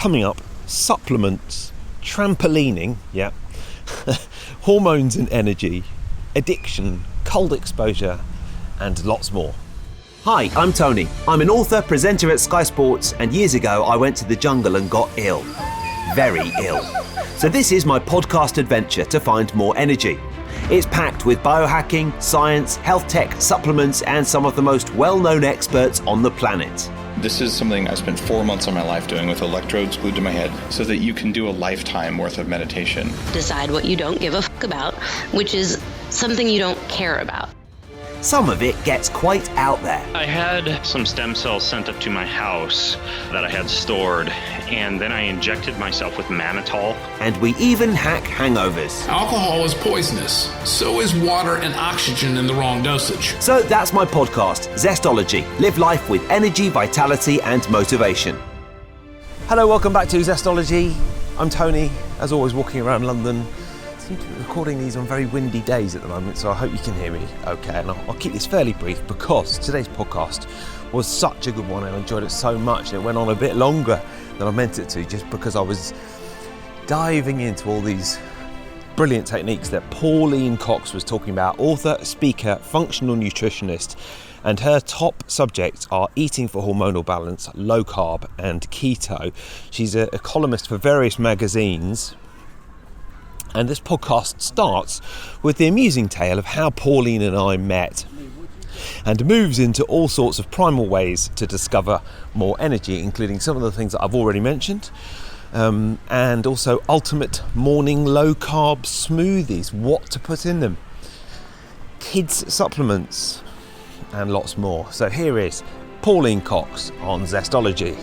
coming up, supplements, trampolining, hormones and energy, addiction, cold exposure, and lots more. Hi, I'm Tony. I'm an author, presenter at Sky Sports, and years ago I went to the jungle and got ill. Very ill. So this is my podcast adventure to find more energy. It's packed with biohacking, science, health tech, supplements, and some of the most well-known experts on the planet. This is something I spent 4 months of my life doing with electrodes glued to my head so that you can do a lifetime worth of meditation. Decide what you don't give a fuck about, which is something you don't care about. Some of it gets quite out there. I had some stem cells sent up to my house that I had stored, and then I injected myself with mannitol. And we even hack hangovers. Alcohol is poisonous. So is water and oxygen in the wrong dosage. So that's my podcast, Zestology. Live life with energy, vitality, and motivation. Hello, welcome back to Zestology. I'm Tony, as always, walking around London. I seem to be recording these on very windy days at the moment, so I hope you can hear me okay. And I'll keep this fairly brief because today's podcast was such a good one. I enjoyed it so much, and it went on a bit longer than I meant it to, just because I was diving into all these brilliant techniques that Pauline Cox was talking about, author, speaker, functional nutritionist, and her top subjects are eating for hormonal balance, low carb, and keto. She's a columnist for various magazines. And this podcast starts with the amusing tale of how Pauline and I met, and moves into all sorts of primal ways to discover more energy, including some of the things that I've already mentioned, and also ultimate morning low carb smoothies, what to put in them, kids supplements, and lots more. So here is Pauline Cox on Zestology.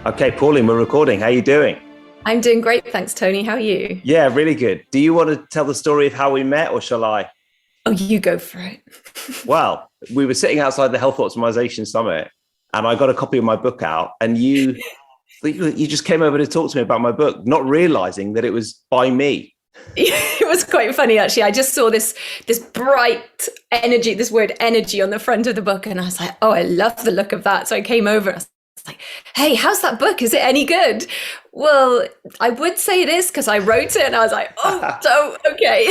Okay, Pauline, we're recording. How are you doing? I'm doing great, thanks, Tony. How are you? Yeah, really good. Do you want to tell the story of how we met, or shall I? Oh, you go for it. Well, we were sitting outside the Health Optimization Summit, and I got a copy of my book out, and you just came over to talk to me about my book, not realizing that it was by me. It was quite funny, actually. I just saw this bright energy, this word energy on the front of the book, and I was like, oh, I love the look of that. So I came over and I was like, hey, how's that book? Is it any good? Well, I would say it is because I wrote it, and I was like, oh, so okay.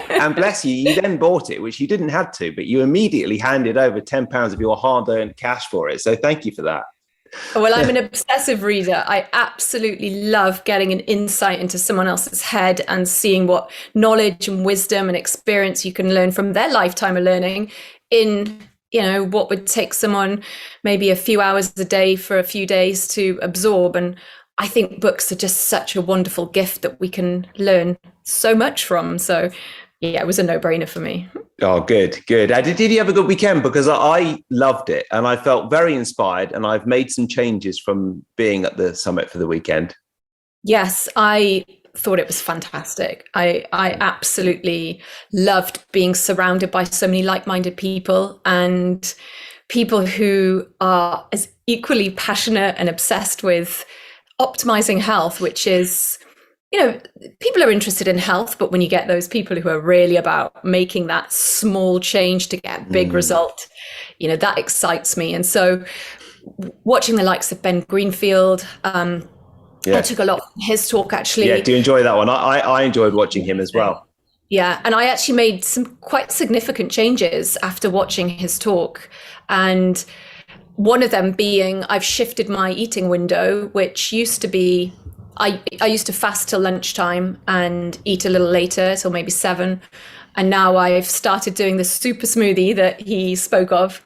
And bless you, you then bought it, which you didn't have to, but you immediately handed over £10 of your hard-earned cash for it. So thank you for that. Well, I'm an obsessive reader. I absolutely love getting an insight into someone else's head and seeing what knowledge and wisdom and experience you can learn from their lifetime of learning in, what would take someone maybe a few hours a day for a few days to absorb. And I think books are just such a wonderful gift that we can learn so much from. So yeah, it was a no-brainer for me. Oh, good. Did you have a good weekend? Because I loved it and I felt very inspired, and I've made some changes from being at the summit for the weekend. Yes, I thought it was fantastic. I absolutely loved being surrounded by so many like-minded people, and people who are as equally passionate and obsessed with optimizing health, which is, people are interested in health, but when you get those people who are really about making that small change to get a big result, that excites me. And so watching the likes of Ben Greenfield, I took a lot from his talk, actually. Yeah, do you enjoy that one? I enjoyed watching him as well. Yeah, and I actually made some quite significant changes after watching his talk. And one of them being, I've shifted my eating window, which used to be, I used to fast till lunchtime and eat a little later, till maybe 7. And now I've started doing the super smoothie that he spoke of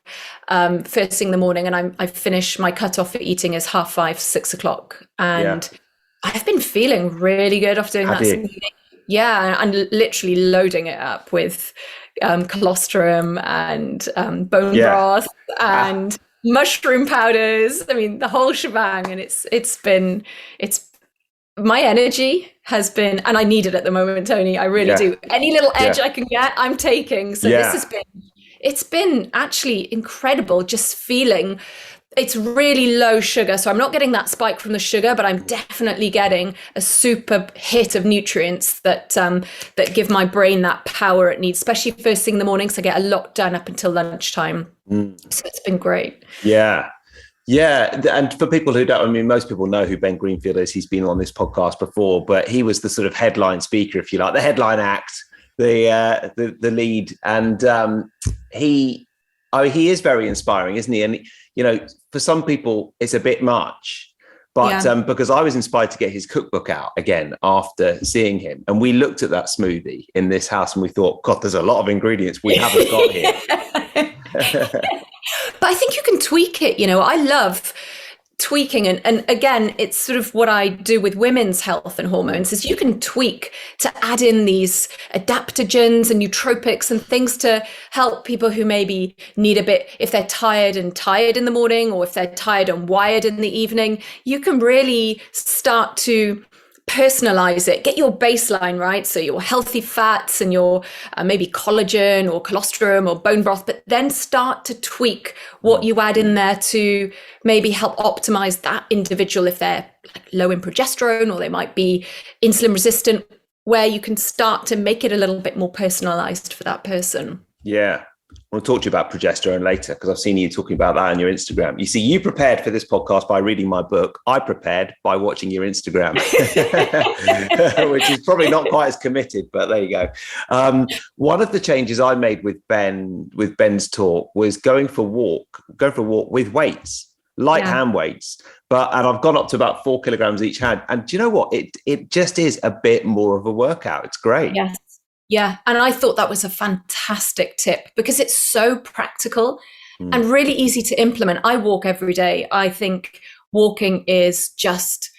first thing in the morning. And I finish my cutoff for eating is 5:30, 6 o'clock. And I've been feeling really good after doing that smoothie. Yeah, and literally loading it up with colostrum and bone broth and mushroom powders. I mean, the whole shebang. And it's my energy has been, and I need it at the moment, Tony. I really do. Any little edge I can get, I'm taking. So this has been, it's been actually incredible just feeling It's really low sugar. So I'm not getting that spike from the sugar, but I'm definitely getting a super hit of nutrients that that give my brain that power it needs, especially first thing in the morning. So I get a lot done up until lunchtime. So it's been great. Yeah. Yeah. And for people who don't, I mean, most people know who Ben Greenfield is. He's been on this podcast before, but he was the sort of headline speaker, if you like, the headline act, the lead. And he is very inspiring, isn't he? And, you know, for some people, it's a bit much. But because I was inspired to get his cookbook out again after seeing him. And we looked at that smoothie in this house and we thought, God, there's a lot of ingredients we haven't got here. But I think you can tweak it. You know, I love tweaking. And again, it's sort of what I do with women's health and hormones is you can tweak to add in these adaptogens and nootropics and things to help people who maybe need a bit, if they're tired in the morning, or if they're tired and wired in the evening, you can really start to personalize it, get your baseline right. So your healthy fats and your maybe collagen or colostrum or bone broth, but then start to tweak what you add in there to maybe help optimize that individual if they're like low in progesterone or they might be insulin resistant, where you can start to make it a little bit more personalized for that person. Yeah. I want to talk to you about progesterone later because I've seen you talking about that on your Instagram. You see, you prepared for this podcast by reading my book. I prepared by watching your Instagram, which is probably not quite as committed, but there you go. One of the changes I made with Ben's talk was going for a walk with weights, light hand weights. And I've gone up to about 4 kilograms each hand. And do you know what? It just is a bit more of a workout. It's great. Yes. Yeah. And I thought that was a fantastic tip because it's so practical and really easy to implement. I walk every day. I think walking is just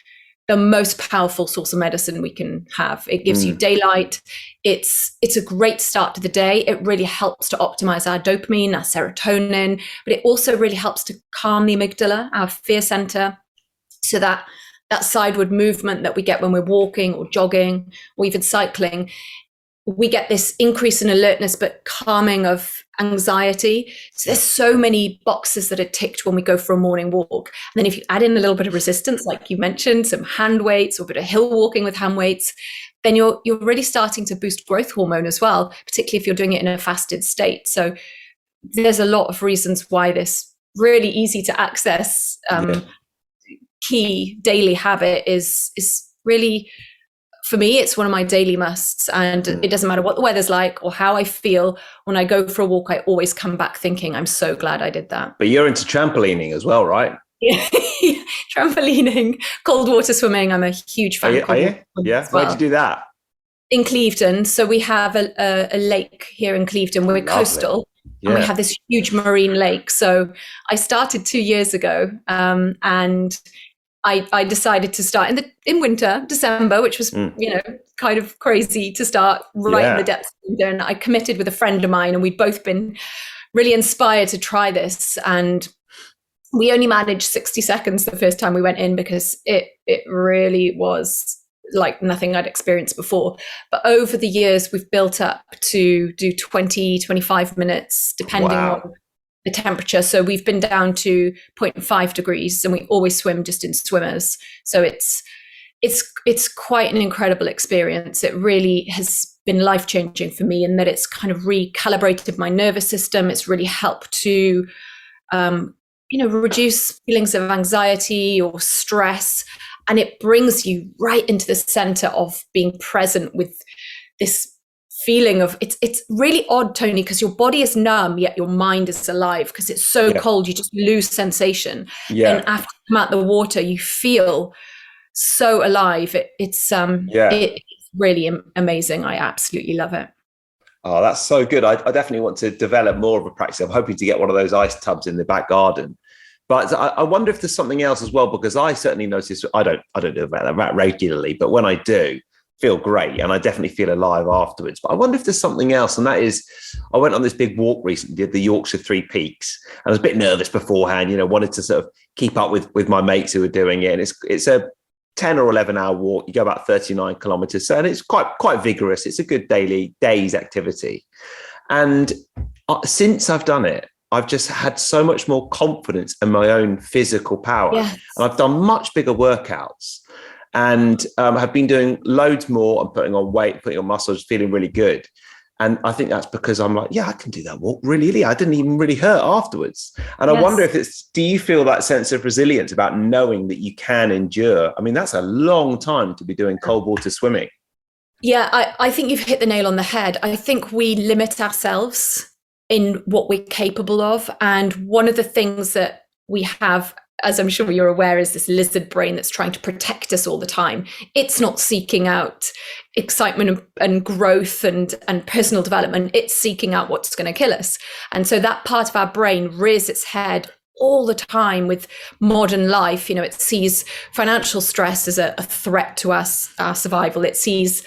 the most powerful source of medicine we can have. It gives you daylight. It's a great start to the day. It really helps to optimize our dopamine, our serotonin, but it also really helps to calm the amygdala, our fear center, so that sideward movement that we get when we're walking or jogging or even cycling, we get this increase in alertness, but calming of anxiety. So there's so many boxes that are ticked when we go for a morning walk. And then if you add in a little bit of resistance, like you mentioned, some hand weights or a bit of hill walking with hand weights, then you're really starting to boost growth hormone as well, particularly if you're doing it in a fasted state. So there's a lot of reasons why this really easy to access key daily habit is really, for me, it's one of my daily musts, and it doesn't matter what the weather's like or how I feel. When I go for a walk, I always come back thinking, I'm so glad I did that. But you're into trampolining as well, right? Yeah, trampolining, cold water swimming. I'm a huge fan. Are you? Yeah. Well. Where'd you do that? In Clevedon. So we have a lake here in Clevedon. We're coastal. Yeah. And we have this huge marine lake. So I started 2 years ago, and I decided to start in winter, December, which was, kind of crazy to start right in the depths of winter. And I committed with a friend of mine, and we'd both been really inspired to try this. And we only managed 60 seconds the first time we went in because it really was like nothing I'd experienced before. But over the years, we've built up to do 20, 25 minutes, depending on the temperature. So we've been down to 0.5 degrees, and we always swim just in swimmers. So it's quite an incredible experience. It really has been life-changing for me in that it's kind of recalibrated my nervous system. It's really helped to, reduce feelings of anxiety or stress. And it brings you right into the center of being present with this feeling of, it's really odd, Tony, because your body is numb, yet your mind is alive because it's so cold, you just lose sensation. Yeah. And after you come out the water, you feel so alive. It's really amazing. I absolutely love it. Oh, that's so good. I definitely want to develop more of a practice. I'm hoping to get one of those ice tubs in the back garden. But I wonder if there's something else as well, because I certainly notice, I don't do that regularly, but when I do, feel great, and I definitely feel alive afterwards. But I wonder if there's something else, and that is, I went on this big walk recently, did the Yorkshire Three Peaks. I was a bit nervous beforehand, wanted to sort of keep up with my mates who were doing it. And it's a 10 or 11 hour walk. You go about 39 kilometers. So, and it's quite vigorous. It's a good day's activity. And since I've done it, I've just had so much more confidence in my own physical power. Yes. And I've done much bigger workouts and have been doing loads more and putting on weight, putting on muscles, feeling really good. And I think that's because I'm like, yeah, I can do that walk really easily. I didn't even really hurt afterwards. And I wonder if do you feel that sense of resilience about knowing that you can endure? I mean, that's a long time to be doing cold water swimming. Yeah, I think you've hit the nail on the head. I think we limit ourselves in what we're capable of. And one of the things that we have, as I'm sure you're aware, is this lizard brain that's trying to protect us all the time. It's not seeking out excitement and growth and personal development. It's seeking out what's going to kill us. And so that part of our brain rears its head all the time with modern life. You know, it sees financial stress as a threat to us, our survival. It sees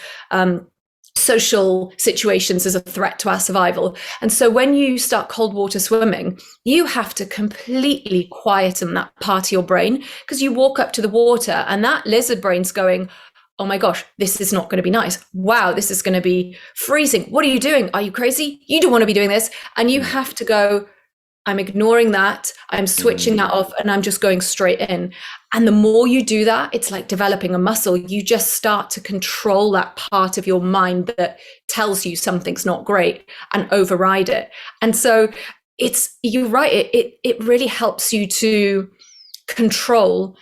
social situations as a threat to our survival. And so when you start cold water swimming, you have to completely quieten that part of your brain, because you walk up to the water and that lizard brain's going, oh my gosh, this is not going to be nice. Wow, this is going to be freezing. What are you doing? Are you crazy? You don't want to be doing this. And you have to go, I'm ignoring that. I'm switching that off and I'm just going straight in. And the more you do that, it's like developing a muscle. You just start to control that part of your mind that tells you something's not great and override it. And so you're right. It really helps you to control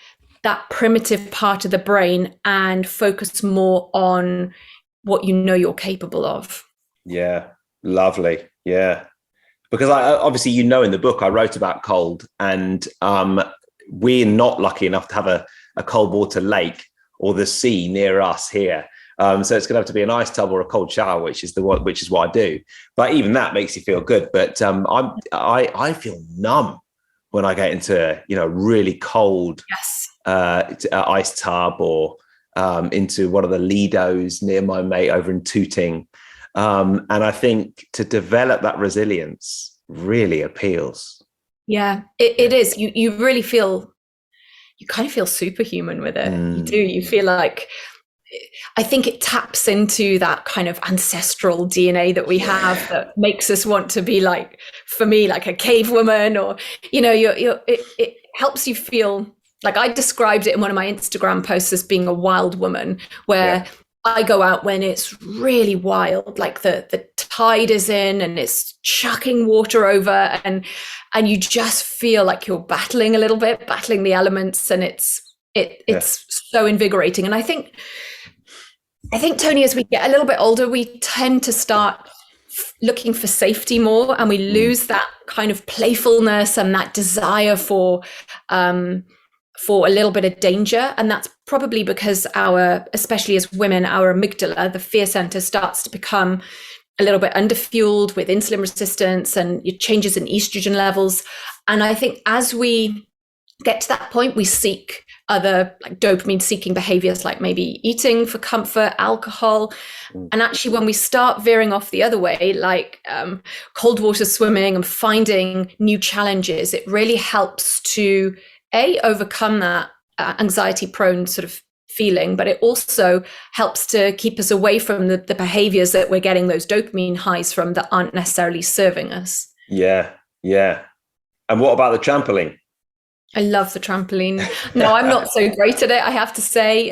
that primitive part of the brain and focus more on what you know you're capable of. Yeah, lovely. Yeah. Because obviously, you know, in the book I wrote about cold, and we're not lucky enough to have a cold water lake or the sea near us here. So it's going to have to be an ice tub or a cold shower, which is what I do. But even that makes you feel good. But I feel numb when I get into really cold ice tub or into one of the Lidos near my mate over in Tooting. And I think to develop that resilience really appeals. Yeah, it is. You really feel, you kind of feel superhuman with it. You do. You feel like, I think it taps into that kind of ancestral DNA that we have that makes us want to be like, for me, like a cave woman, or, it helps you feel like, I described it in one of my Instagram posts as being a wild woman, where I go out when it's really wild, like the tide is in and it's chucking water over, and you just feel like you're battling a little bit, battling the elements, and it's so invigorating. And I think, Tony, as we get a little bit older, we tend to start looking for safety more, and we lose that kind of playfulness and that desire for a little bit of danger. And that's probably because especially as women, our amygdala, the fear center, starts to become a little bit underfueled with insulin resistance and changes in estrogen levels. And I think as we get to that point, we seek other like dopamine seeking behaviors, like maybe eating for comfort, alcohol. And actually, when we start veering off the other way, like cold water swimming and finding new challenges, it really helps to overcome that anxiety prone sort of feeling, but it also helps to keep us away from the behaviors that we're getting those dopamine highs from that aren't necessarily serving us. Yeah. And what about the trampoline? I love the trampoline. No, I'm not so great at it, I have to say.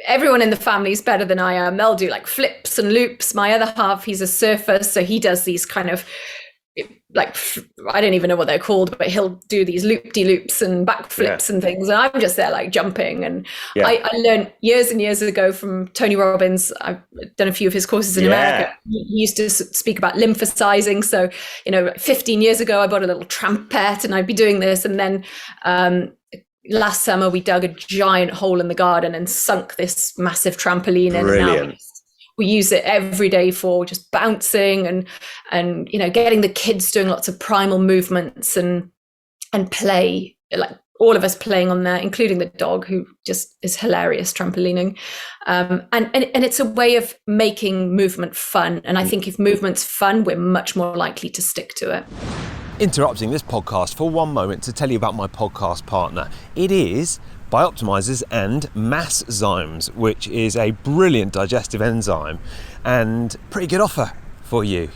Everyone in the family is better than I am. They'll do like flips and loops. My other half, he's a surfer, so he does these kind of, like, I don't even know what they're called, but he'll do these loop-de-loops and backflips and things. And I'm just there like jumping. And I learned years and years ago from Tony Robbins. I've done a few of his courses in America. He used to speak about lymphosizing. So, 15 years ago, I bought a little trampette and I'd be doing this. And then last summer, we dug a giant hole in the garden and sunk this massive trampoline in. Brilliant. We use it every day for just bouncing and getting the kids doing lots of primal movements and play, like all of us playing on there, including the dog, who just is hilarious trampolining. And it's a way of making movement fun. And I think if movement's fun, we're much more likely to stick to it. Interrupting this podcast for one moment to tell you about my podcast partner. It is BiOptimizers and Masszymes, which is a brilliant digestive enzyme and pretty good offer for you.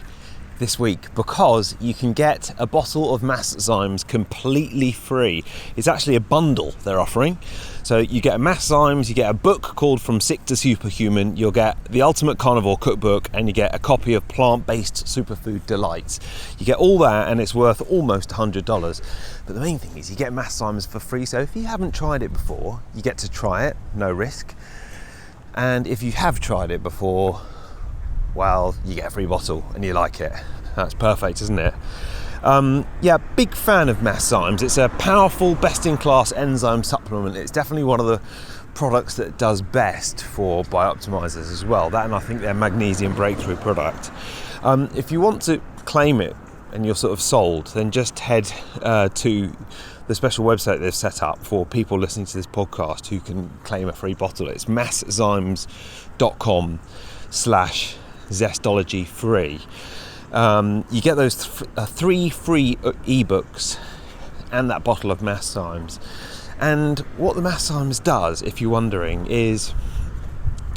this week because you can get a bottle of Masszymes completely free. It's actually a bundle they're offering. So you get a Masszymes, you get a book called From Sick to Superhuman, you'll get the Ultimate Carnivore Cookbook, and you get a copy of Plant-Based Superfood Delights. You get all that and it's worth almost $100. But the main thing is you get Masszymes for free. So if you haven't tried it before, you get to try it, no risk. And if you have tried it before, well, you get a free bottle and you like it. That's perfect, isn't it? Big fan of Masszymes. It's a powerful, best-in-class enzyme supplement. It's definitely one of the products that does best for BiOptimizers as well. That, and I think their magnesium breakthrough product. If you want to claim it and you're sort of sold, then just head to the special website they've set up for people listening to this podcast who can claim a free bottle. It's masszymes.com/zestology free. You get those 3 free ebooks and that bottle of Masszymes. And what the Masszymes does, if you're wondering, is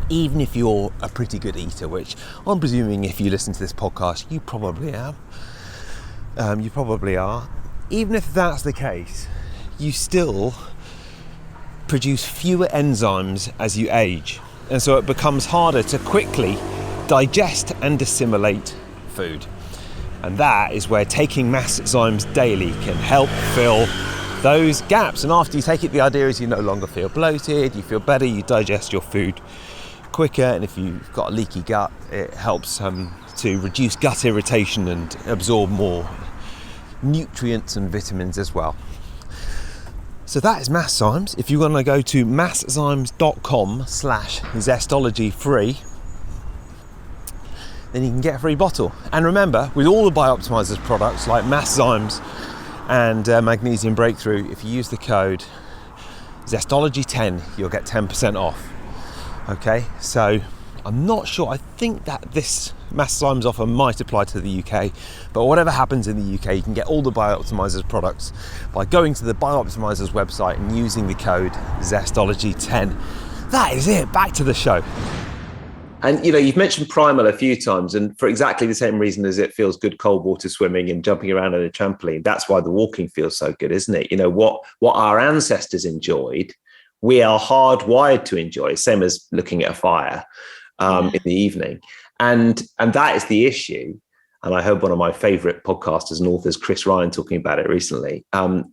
even if you're a pretty good eater, which I'm presuming if you listen to this podcast you probably are, even if that's the case, you still produce fewer enzymes as you age, and so it becomes harder to quickly digest and assimilate food. And that is where taking Masszymes daily can help fill those gaps. And after you take it, the idea is you no longer feel bloated, you feel better, you digest your food quicker, and if you've got a leaky gut, it helps to reduce gut irritation and absorb more nutrients and vitamins as well. So that is Masszymes. If you want to go to masszymes.com/zestology free, then you can get a free bottle. And remember, with all the BiOptimizers products like Masszymes and Magnesium Breakthrough, if you use the code Zestology10, you'll get 10% off. Okay, so I'm not sure. I think that this Masszymes offer might apply to the UK, but whatever happens in the UK, you can get all the BiOptimizers products by going to the BiOptimizers website and using the code Zestology10. That is it. Back to the show. And, you know, you've mentioned Primal a few times, and for exactly the same reason as it feels good cold water swimming and jumping around on a trampoline, that's why the walking feels so good, isn't it? You know, what our ancestors enjoyed, we are hardwired to enjoy, same as looking at a fire in the evening. And that is the issue. And I heard one of my favorite podcasters and authors, Chris Ryan, talking about it recently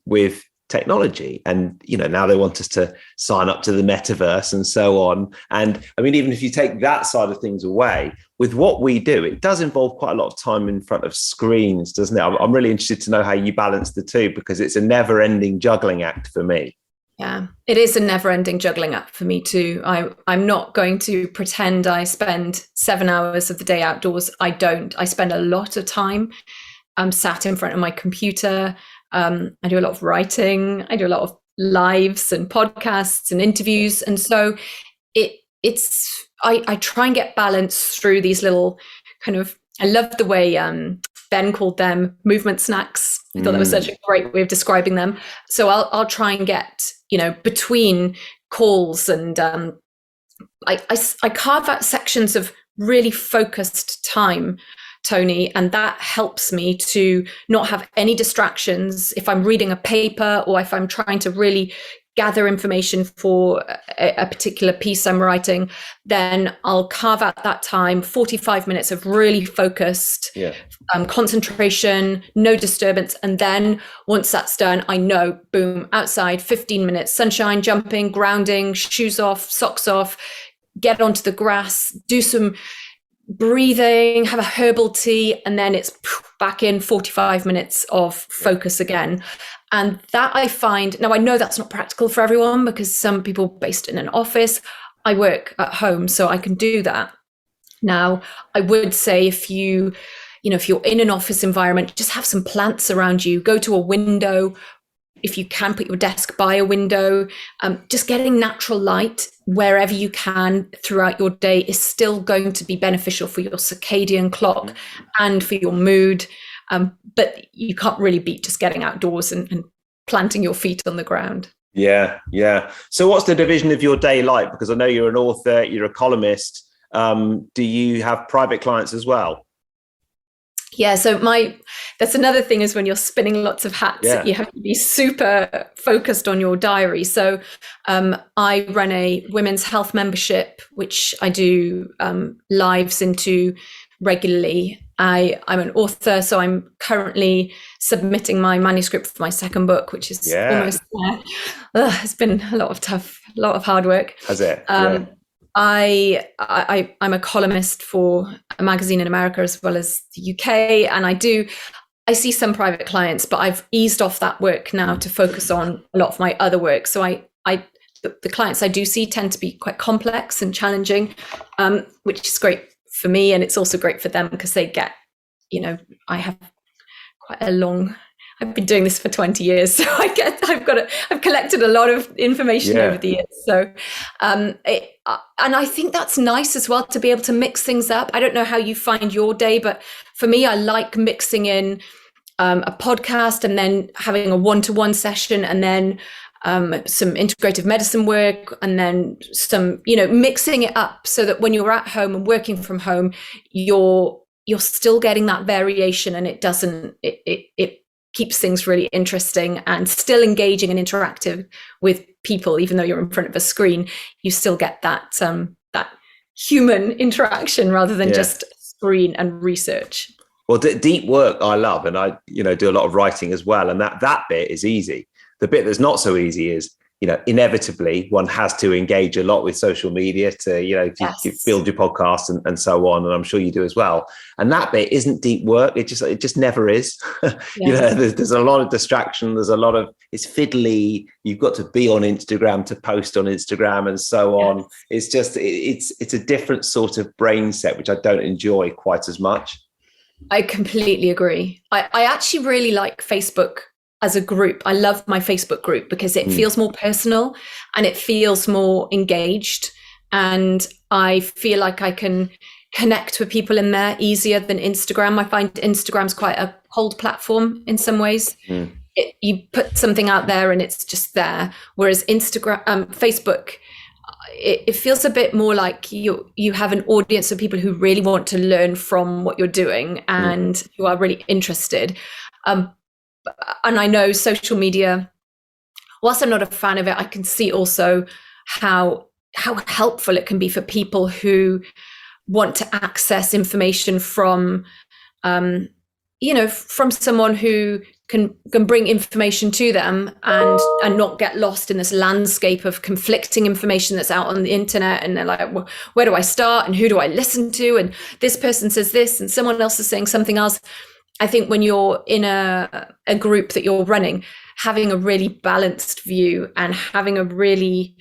with technology. And, you know, now they want us to sign up to the metaverse and so on. And I mean, even if you take that side of things away, with what we do, it does involve quite a lot of time in front of screens, doesn't it? I'm really interested to know how you balance the two, because it's a never-ending juggling act for me. Yeah, it is a never-ending juggling act for me too. I'm not going to pretend I spend 7 hours of the day outdoors. I don't. I spend a lot of time sat in front of my computer. I do a lot of writing. I do a lot of lives and podcasts and interviews. And so I try and get balance through these little kind of, I love the way Ben called them movement snacks. I thought that was such a great way of describing them. So I'll try and get, you know, between calls, and I carve out sections of really focused time, Tony, and that helps me to not have any distractions. If I'm reading a paper or if I'm trying to really gather information for a particular piece I'm writing, then I'll carve out that time, 45 minutes of really focused concentration, no disturbance. And then once that's done, I know, boom, outside, 15 minutes, sunshine, jumping, grounding, shoes off, socks off, get onto the grass, do some breathing, have a herbal tea, and then it's back in 45 minutes of focus again. And that I find, now I know that's not practical for everyone, because some people based in an office, I work at home, so I can do that. Now, I would say if you're in an office environment, just have some plants around you, go to a window. If you can, put your desk by a window. Just getting natural light wherever you can throughout your day is still going to be beneficial for your circadian clock and for your mood. But you can't really beat just getting outdoors and planting your feet on the ground. Yeah. So what's the division of your day like? Because I know you're an author, you're a columnist. Do you have private clients as well? Yeah, so that's another thing, is when you're spinning lots of hats, you have to be super focused on your diary. So I run a women's health membership, which I do lives into regularly. I'm an author, so I'm currently submitting my manuscript for my second book, which is almost there. It's been a lot of hard work. Has it? I'm a columnist for a magazine in America as well as the UK, and I see some private clients, but I've eased off that work now to focus on a lot of my other work. So the clients I do see tend to be quite complex and challenging, which is great for me, and it's also great for them because they get, I have quite a long. I've been doing this for 20 years, so I've collected a lot of information over the years. So, and I think that's nice as well, to be able to mix things up. I don't know how you find your day, but for me, I like mixing in a podcast and then having a one-to-one session, and then some integrative medicine work, and then some, mixing it up so that when you're at home and working from home, you're still getting that variation, and it keeps things really interesting and still engaging and interactive with people. Even though you're in front of a screen, you still get that human interaction rather than just screen and research. Well, deep work I love, and I do a lot of writing as well, and that bit is easy. The bit that's not so easy is, inevitably one has to engage a lot with social media to, build your podcast and so on. And I'm sure you do as well. And that bit isn't deep work. It just never is. There's a lot of distraction. It's fiddly. You've got to be on Instagram to post on Instagram and so on. It's just, it's a different sort of brain set, which I don't enjoy quite as much. I completely agree. I actually really like Facebook as a group. I love my Facebook group because it feels more personal and it feels more engaged. And I feel like I can connect with people in there easier than Instagram. I find Instagram's quite a cold platform in some ways. You put something out there and it's just there. Whereas Facebook, it feels a bit more like you have an audience of people who really want to learn from what you're doing and who are really interested. And I know social media, whilst I'm not a fan of it, I can see also how helpful it can be for people who want to access information from, from someone who can bring information to them and not get lost in this landscape of conflicting information that's out on the internet. And they're like, well, where do I start and who do I listen to? And this person says this and someone else is saying something else. I think when you're in a group that you're running, having a really balanced view and having a really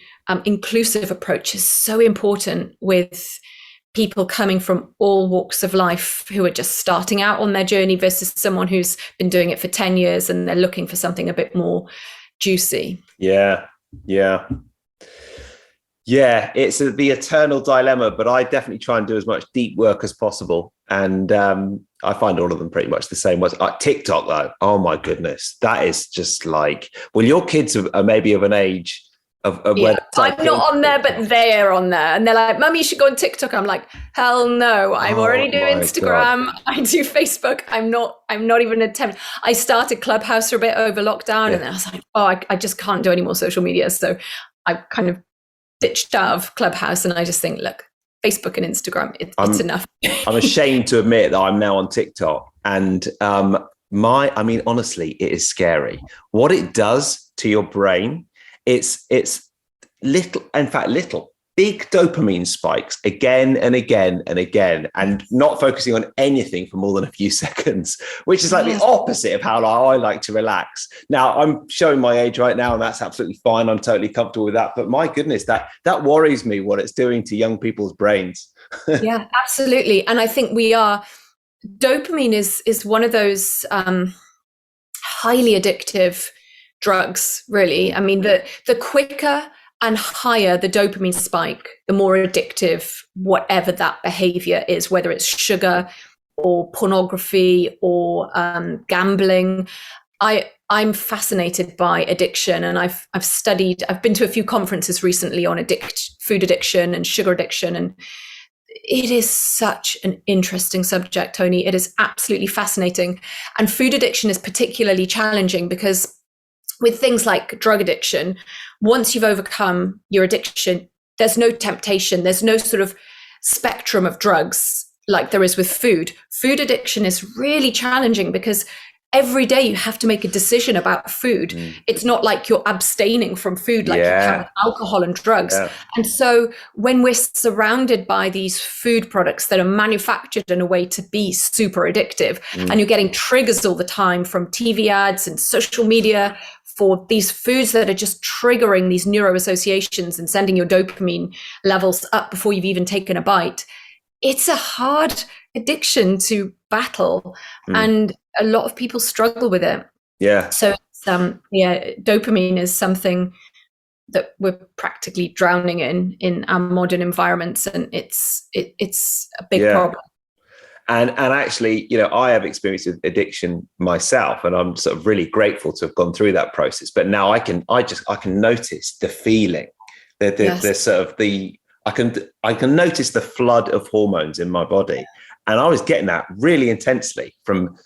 inclusive approach is so important, with people coming from all walks of life who are just starting out on their journey versus someone who's been doing it for 10 years and they're looking for something a bit more juicy. Yeah, it's the eternal dilemma, but I definitely try and do as much deep work as possible. And I find all of them pretty much the same. TikTok, though, oh my goodness, that is just like, well, your kids are maybe of an age of where I'm not on there, but they're on there. And they're like, Mum, you should go on TikTok. I'm like, hell no, I'm already doing Instagram. God. I do Facebook. I'm not even attempting. I started Clubhouse for a bit over lockdown. And then I was like, I just can't do any more social media. So I kind of ditched out of Clubhouse, and I just think, look, Facebook and Instagram, it's enough. I'm ashamed to admit that I'm now on TikTok, and honestly, it is scary what it does to your brain. It's big dopamine spikes again and again and again, and not focusing on anything for more than a few seconds, which is like the opposite of how I like to relax. Now, I'm showing my age right now, and that's absolutely fine. I'm totally comfortable with that. But my goodness, that worries me, what it's doing to young people's brains. Yeah, absolutely. And I think dopamine is one of those highly addictive drugs, really. I mean, the quicker and higher the dopamine spike, the more addictive whatever that behavior is, whether it's sugar or pornography or gambling. I'm fascinated by addiction, and I've been to a few conferences recently on food addiction and sugar addiction, and it is such an interesting subject, Tony. It is absolutely fascinating. And food addiction is particularly challenging because with things like drug addiction, once you've overcome your addiction, there's no temptation, there's no sort of spectrum of drugs like there is with food. Food addiction is really challenging because every day you have to make a decision about food. It's not like you're abstaining from food like you can with alcohol and drugs. And so when we're surrounded by these food products that are manufactured in a way to be super addictive, and you're getting triggers all the time from TV ads and social media for these foods that are just triggering these neuroassociations and sending your dopamine levels up before you've even taken a bite, it's a hard addiction to battle. And a lot of people struggle with it. So dopamine is something that we're practically drowning in our modern environments, and it's a big problem. And actually, you know, I have experience with addiction myself, and I'm sort of really grateful to have gone through that process. But now I can notice the feeling, the sort of the I can notice the flood of hormones in my body, and I was getting that really intensely from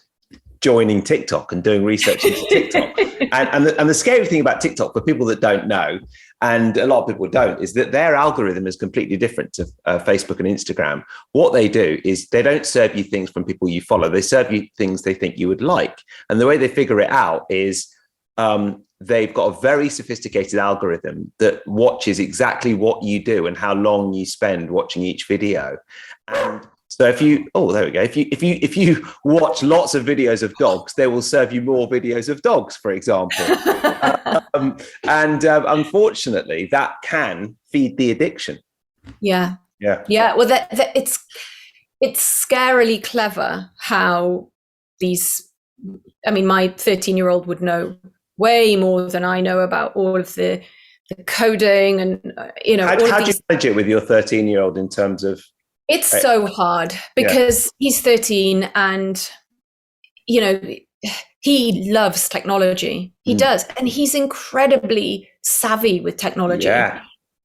joining TikTok and doing research into TikTok. and the scary thing about TikTok, for people that don't know, and a lot of people don't, is that their algorithm is completely different to Facebook and Instagram. What they do is they don't serve you things from people you follow. They serve you things they think you would like. And the way they figure it out is they've got a very sophisticated algorithm that watches exactly what you do and how long you spend watching each video. And so if you watch lots of videos of dogs, they will serve you more videos of dogs, for example. Unfortunately, that can feed the addiction. Yeah. Well, it's scarily clever how these. I mean, my 13-year-old would know way more than I know about all of the coding and you know. How do you manage it with your 13-year-old in terms of? It's so hard because he's 13 and, you know, he loves technology. He does. And he's incredibly savvy with technology.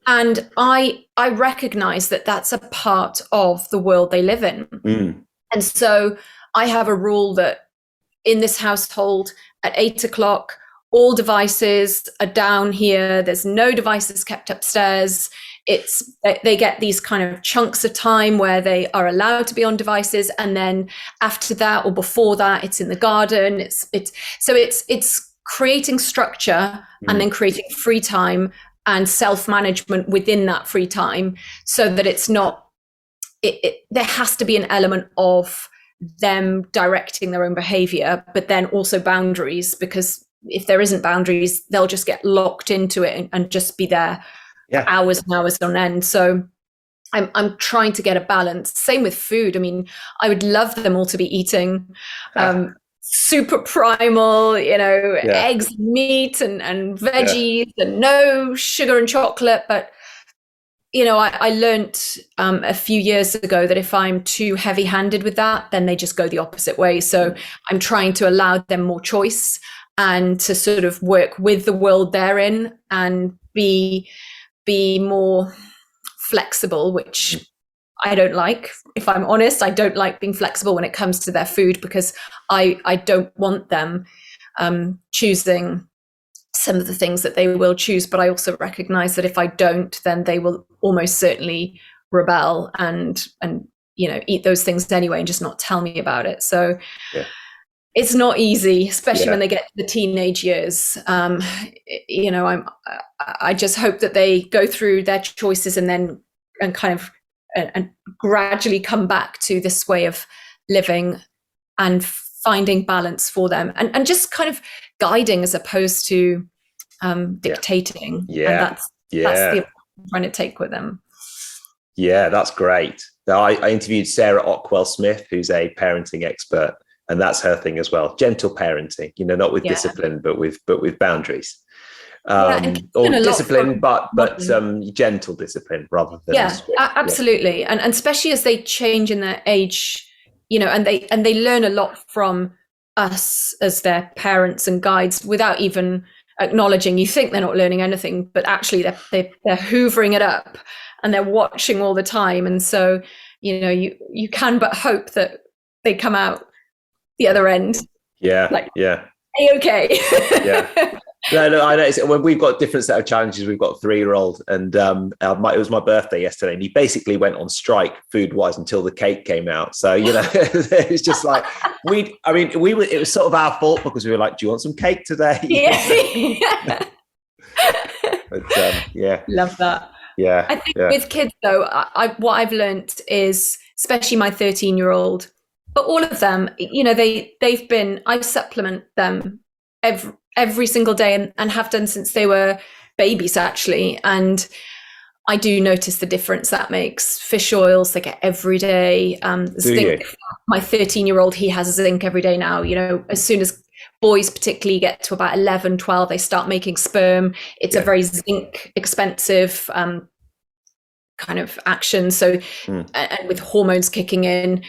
And I recognize that that's a part of the world they live in. And so I have a rule that in this household at 8 o'clock, all devices are down here. There's no devices kept upstairs. They get these kind of chunks of time where they are allowed to be on devices, and then after that or before that, it's in the garden. It's creating structure and then creating free time and self-management within that free time, so that it's not. There has to be an element of them directing their own behavior, but then also boundaries, because if there isn't boundaries, they'll just get locked into it and just be there. Hours and hours on end. So I'm trying to get a balance. Same with food. I mean, I would love them all to be eating super primal, you know, eggs, meat and veggies and no sugar and chocolate. But, you know, I learned a few years ago that if I'm too heavy-handed with that, then they just go the opposite way. So I'm trying to allow them more choice and to sort of work with the world they're in and be more flexible, which I don't like. If I'm honest, I don't like being flexible when it comes to their food, because I don't want them choosing some of the things that they will choose. But I also recognize that if I don't, then they will almost certainly rebel and you know, eat those things anyway and just not tell me about it. So it's not easy, especially when they get to the teenage years. You know, I just hope that they go through their choices and gradually come back to this way of living and finding balance for them, and just kind of guiding as opposed to dictating. And that's the approach I'm trying to take with them. Yeah, that's great. I interviewed Sarah Ockwell-Smith, who's a parenting expert. And that's her thing as well. Gentle parenting, you know, not with discipline, but with boundaries. Or discipline, but gentle discipline rather than strict. Absolutely. And especially as they change in their age, you know, and they learn a lot from us as their parents and guides without even acknowledging. You think they're not learning anything, but actually they're hoovering it up and they're watching all the time. And so, you can but hope that they come out the other end. Yeah. Like, yeah. Okay. Yeah. No, I know. When we've got different set of challenges. We've got a 3-year-old, and it was my birthday yesterday, and he basically went on strike food-wise until the cake came out. So it was just like it was sort of our fault, because we were like, "Do you want some cake today?" Yeah. But Love that. Yeah, I think with kids though, what I've learned is, especially my 13-year-old, but all of them, I supplement them every single day, and have done since they were babies, actually. And I do notice the difference that makes. Fish oils they get every day. Zinc. My 13-year-old, he has zinc every day now. As soon as boys particularly get to about 11, 12, they start making sperm. It's a very zinc expensive kind of action. So, and with hormones kicking in,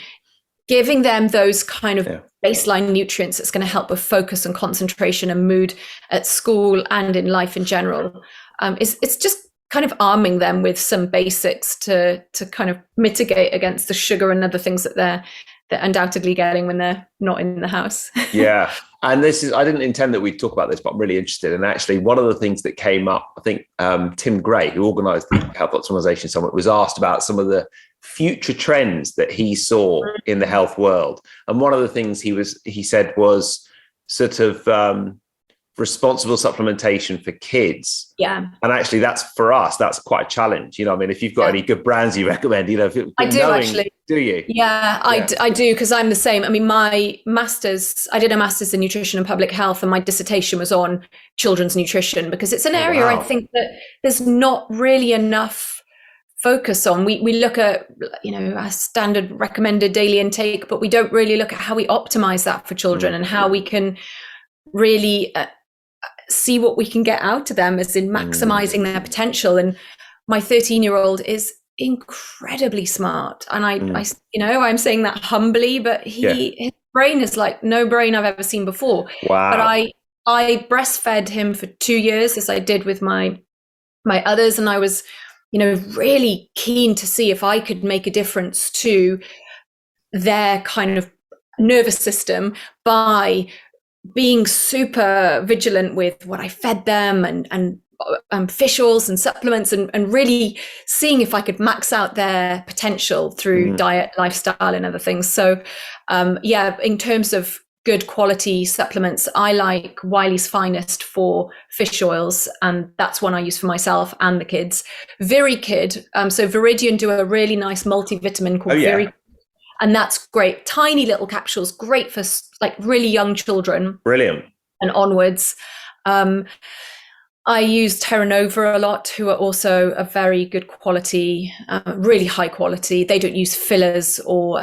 giving them those kind of baseline nutrients that's going to help with focus and concentration and mood at school and in life in general. It's just kind of arming them with some basics to kind of mitigate against the sugar and other things that they're undoubtedly getting when they're not in the house. Yeah. And I didn't intend that we'd talk about this, but I'm really interested. And actually, one of the things that came up, I think Tim Gray, who organised the Health Optimization Summit, was asked about some of the future trends that he saw in the health world. And one of the things he said was sort of responsible supplementation for kids. Yeah. And actually, that's for us, that's quite a challenge. If you've got any good brands you recommend, I do actually. Do you? Yeah, I do, because I'm the same. I mean, I did a master's in nutrition and public health, and my dissertation was on children's nutrition, because it's an area I think that there's not really enough focus on. We look at, a standard recommended daily intake, but we don't really look at how we optimize that for children and how we can really see what we can get out of them, as in maximizing their potential. And my 13-year-old is incredibly smart, and I'm saying that humbly, but his brain is like no brain I've ever seen before. Wow. But I breastfed him for 2 years, as I did with my others, and I was really keen to see if I could make a difference to their kind of nervous system by being super vigilant with what I fed them, and fish oils and supplements, and really seeing if I could max out their potential through diet, lifestyle, and other things. So in terms of good quality supplements, I like Wiley's Finest for fish oils, and that's one I use for myself and the kids. ViriKid, so Viridian do a really nice multivitamin called ViriKid, and that's great. Tiny little capsules, great for like really young children. Brilliant. And onwards. I use Terra Nova a lot, who are also a very good quality, really high quality. They don't use fillers or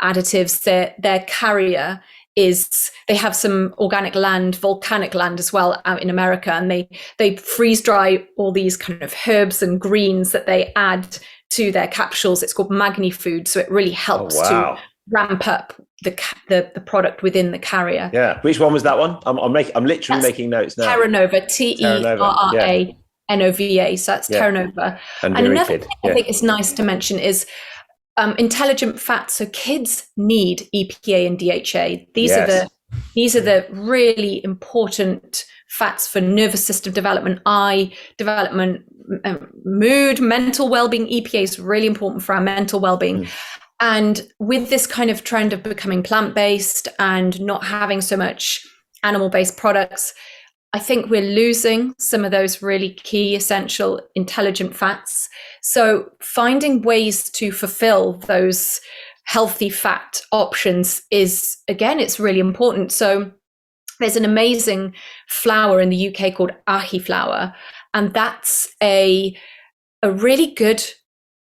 additives. Their carrier they have some volcanic land as well out in America, and they freeze dry all these kind of herbs and greens that they add to their capsules. It's called MagniFood, so it really helps to ramp up the product within the carrier. Yeah. Which one was that one? I'm literally making notes now. Terra Nova, TerraNova. So that's Terra Nova. And another thing I think is nice to mention is intelligent fats. So kids need EPA and DHA. These are the really important fats for nervous system development, eye development, mood, mental well-being. EPA is really important for our mental well-being. And with this kind of trend of becoming plant-based and not having so much animal-based products, I think we're losing some of those really key, essential, intelligent fats. So finding ways to fulfill those healthy fat options is, again, it's really important. So there's an amazing flour in the UK called ahi flour, and that's a really good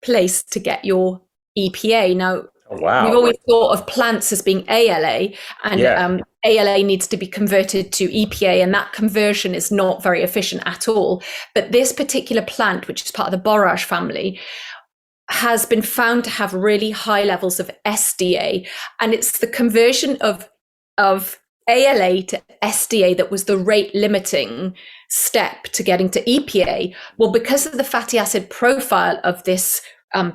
place to get your EPA. Now, we've always thought of plants as being ALA, and ALA needs to be converted to EPA, and that conversion is not very efficient at all. But this particular plant, which is part of the borage family, has been found to have really high levels of SDA, and it's the conversion of ALA to SDA that was the rate limiting step to getting to EPA. Well, because of the fatty acid profile of this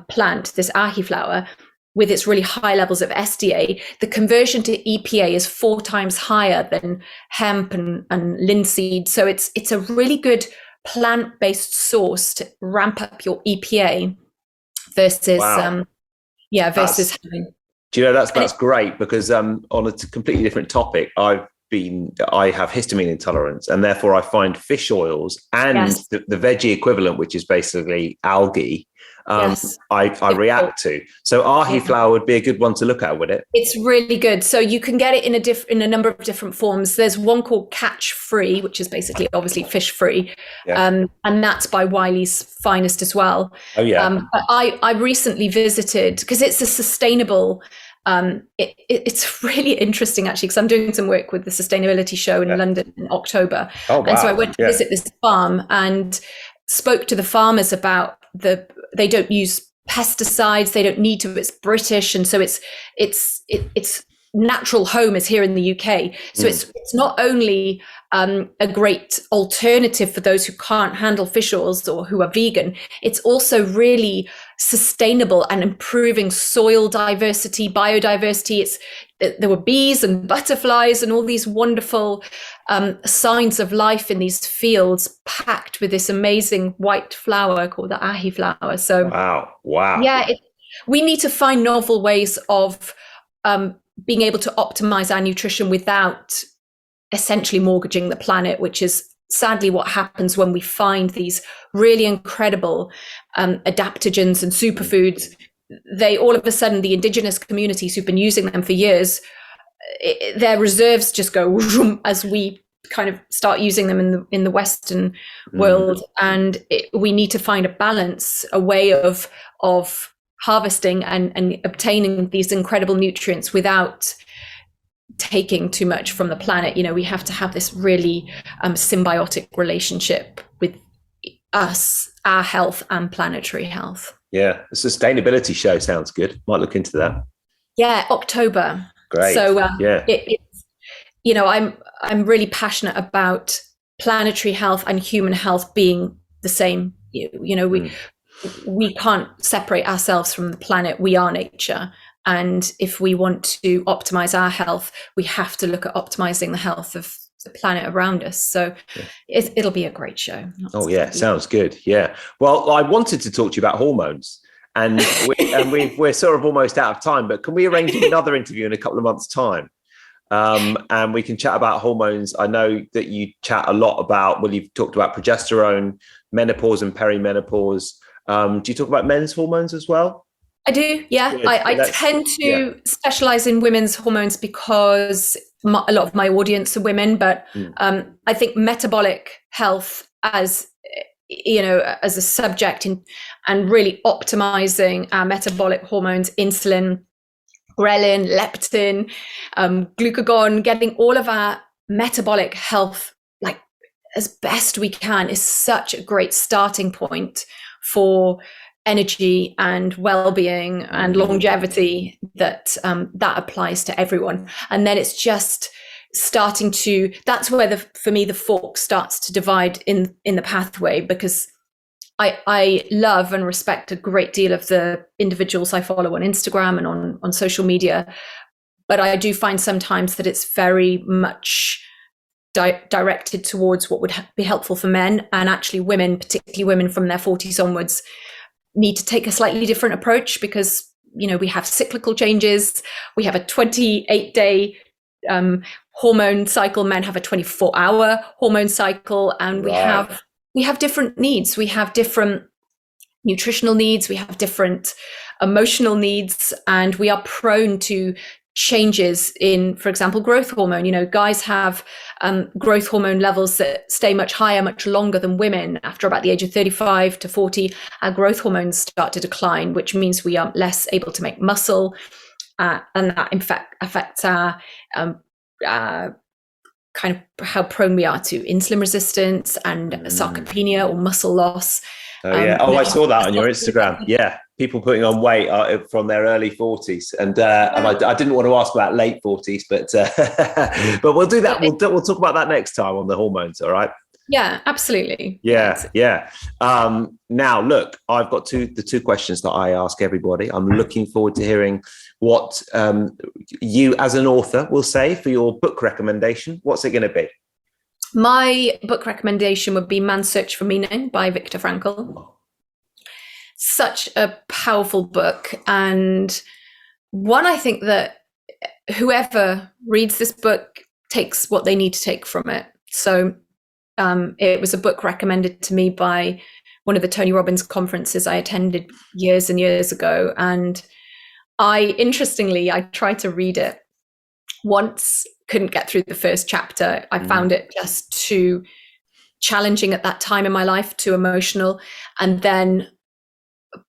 plant, this ahi flower, with its really high levels of SDA, the conversion to EPA is 4 times higher than hemp and linseed. So it's a really good plant-based source to ramp up your EPA versus Wow. versus having. Do you know, that's great, because on a completely different topic, I have histamine intolerance, and therefore I find fish oils and the veggie equivalent, which is basically algae, I react to. So ahi flower would be a good one to look at, would it? It's really good. So you can get it in a number of different forms. There's one called Catch Free, which is basically obviously fish free, and that's by Wiley's Finest as well. Oh yeah. But I recently visited, because it's a sustainable. It's really interesting actually, because I'm doing some work with the sustainability show in London in October. Oh wow. And so I went to visit this farm and spoke to the farmers about they don't use pesticides, they don't need to, it's British, and so its natural home is here in the UK. So it's not only a great alternative for those who can't handle fish oils or who are vegan, it's also really sustainable and improving soil diversity, biodiversity. There were bees and butterflies and all these wonderful signs of life in these fields, packed with this amazing white flower called the ahi flower. So wow. Yeah, we need to find novel ways of being able to optimize our nutrition without essentially mortgaging the planet, which is sadly what happens when we find these really incredible adaptogens and superfoods. They all of a sudden, the indigenous communities who've been using them for years, their reserves just go as we kind of start using them in the Western world. And we need to find a balance, a way of harvesting and obtaining these incredible nutrients without taking too much from the planet. You know, we have to have this really symbiotic relationship with us, our health and planetary health. Yeah, the sustainability show sounds good. Might look into that. Yeah, October. Great. So it's, you know, I'm really passionate about planetary health and human health being the same. You know, we can't separate ourselves from the planet. We are nature. And if we want to optimize our health, we have to look at optimizing the health of the planet around us. So it'll be a great show. Oh yeah, sounds good. Yeah. Well, I wanted to talk to you about hormones, and we're sort of almost out of time, but can we arrange another interview in a couple of months' time? And we can chat about hormones. I know that you chat a lot about, well, you've talked about progesterone, menopause and perimenopause. Do you talk about men's hormones as well? I do, yeah. I tend to specialize in women's hormones because a lot of my audience are women, but I think metabolic health as, you know, as a subject and really optimizing our metabolic hormones, insulin, ghrelin, leptin, glucagon, getting all of our metabolic health like as best we can is such a great starting point for energy and well-being and longevity that that applies to everyone. And then it's just starting to, that's where for me the fork starts to divide in the pathway, because I love and respect a great deal of the individuals I follow on Instagram and on social media, but I do find sometimes that it's very much directed towards what would be helpful for men, and actually women, particularly women from their 40s onwards, need to take a slightly different approach, because, you know, we have cyclical changes. We have a 28-day hormone cycle. Men have a 24-hour hormone cycle, and we have different needs. We have different nutritional needs. We have different emotional needs, and we are prone to changes in, for example, growth hormone. You know, guys have growth hormone levels that stay much higher, much longer than women. After about the age of 35 to 40, our growth hormones start to decline, which means we are less able to make muscle, and that in fact affects our kind of how prone we are to insulin resistance and sarcopenia or muscle loss. Oh yeah. I saw that on your Instagram. Yeah, people putting on weight from their early 40s, and I didn't want to ask about late 40s, but but we'll do that. We'll talk about that next time on the hormones. All right. Yeah, absolutely. Yeah. Now, look, I've got the two questions that I ask everybody. I'm looking forward to hearing what you as an author will say for your book recommendation. What's it going to be? My book recommendation would be Man's Search for Meaning by Viktor Frankl. Such a powerful book, and one I think that whoever reads this book takes what they need to take from it. So it was a book recommended to me by one of the Tony Robbins conferences I attended years and years ago. And I tried to read it once, couldn't get through the first chapter. I found it just too challenging at that time in my life, too emotional. And then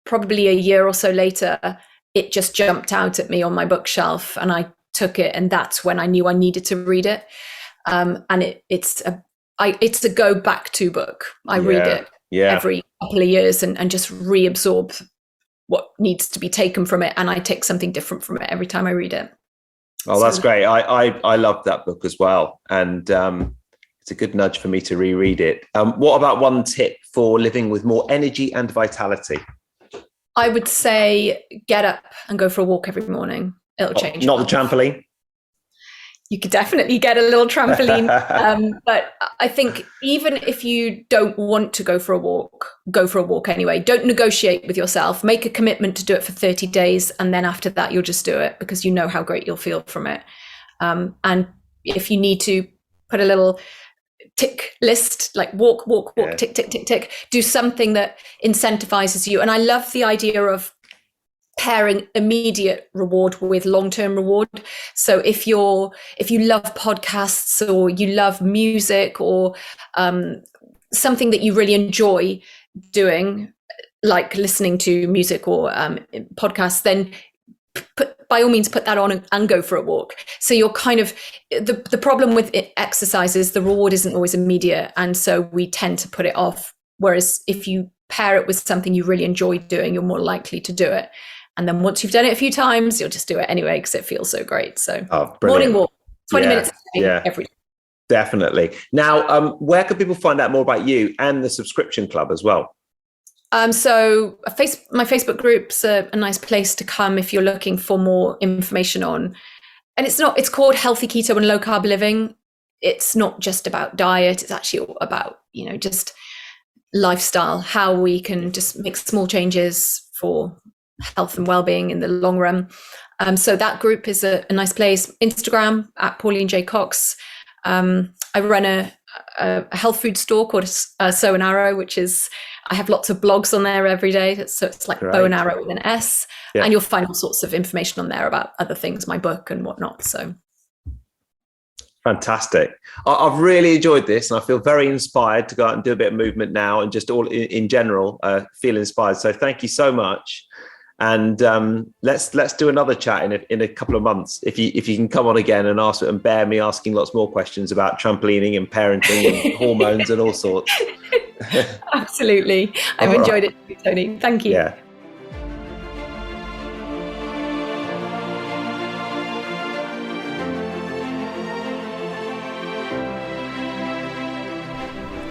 probably a year or so later, it just jumped out at me on my bookshelf, and I took it. And that's when I knew I needed to read it. And it's a go back to book. I read it every couple of years and just reabsorb what needs to be taken from it. And I take something different from it every time I read it. Oh, that's great. I love that book as well. And it's a good nudge for me to reread it. What about one tip for living with more energy and vitality? I would say get up and go for a walk every morning. It'll change. Not the trampoline? You could definitely get a little trampoline. But I think even if you don't want to go for a walk anyway. Don't negotiate with yourself. Make a commitment to do it for 30 days. And then after that, you'll just do it because you know how great you'll feel from it. And if you need to put a little tick list, like walk, tick, tick, tick, tick, do something that incentivizes you. And I love the idea of pairing immediate reward with long-term reward. So if you love podcasts or you love music or something that you really enjoy doing, like listening to music or podcasts, then by all means put that on and go for a walk. So you're kind of the problem with exercise is the reward isn't always immediate, and so we tend to put it off. Whereas if you pair it with something you really enjoy doing, you're more likely to do it. And then once you've done it a few times, you'll just do it anyway because it feels so great. So morning walk, 20 minutes a day, every day. Definitely. Now, where can people find out more about you and the subscription club as well? So my Facebook group's a nice place to come if you're looking for more information on. And it's called Healthy Keto and Low Carb Living. It's not just about diet. It's actually about, just lifestyle, how we can just make small changes for health and well-being in the long run. So that group is a nice place. Instagram at Pauline J Cox. I run a health food store called Sow and Arrow, which is, I have lots of blogs on there every day. So it's like Bow and Arrow with an S. Yeah. And you'll find all sorts of information on there about other things, my book and whatnot. So fantastic. I've really enjoyed this, and I feel very inspired to go out and do a bit of movement now, and just all in general feel inspired. So thank you so much. And let's do another chat in a couple of months if you can come on again and ask and bear me asking lots more questions about trampolining and parenting and hormones and all sorts. Absolutely. I've enjoyed it, Tony. Thank you. Yeah.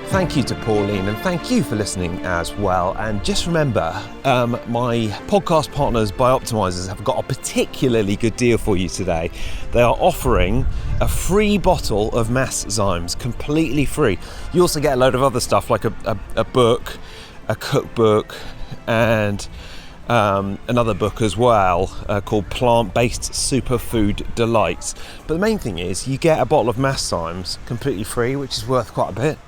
Thank you to Pauline, and thank you for listening as well. And just remember, my podcast partners BiOptimizers have got a particularly good deal for you today. They are offering a free bottle of Masszymes, completely free. You also get a load of other stuff like a book, a cookbook, and another book as well called Plant-Based Superfood Delights. But the main thing is you get a bottle of Masszymes completely free, which is worth quite a bit.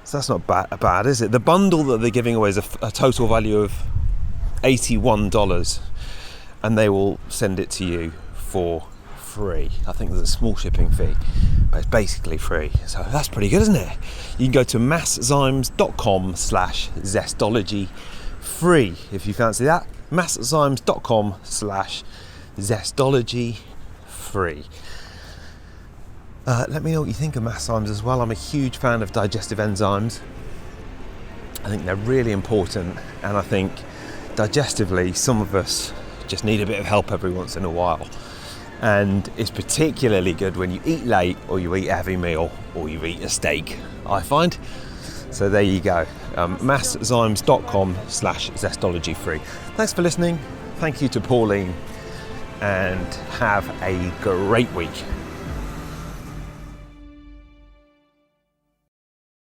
So that's not bad, is it? The bundle that they're giving away is a total value of $81, and they will send it to you for free. I think there's a small shipping fee, but it's basically free. So that's pretty good, isn't it? You can go to masszymes.com/zestology free if you fancy that. masszymes.com/zestology free. Let me know what you think of Masszymes as well. I'm a huge fan of digestive enzymes. I think they're really important, and I think digestively some of us just need a bit of help every once in a while. And it's particularly good when you eat late, or you eat a heavy meal, or you eat a steak, I find. So there you go, masszymes.com/zestology-free. Thanks for listening. Thank you to Pauline, and have a great week.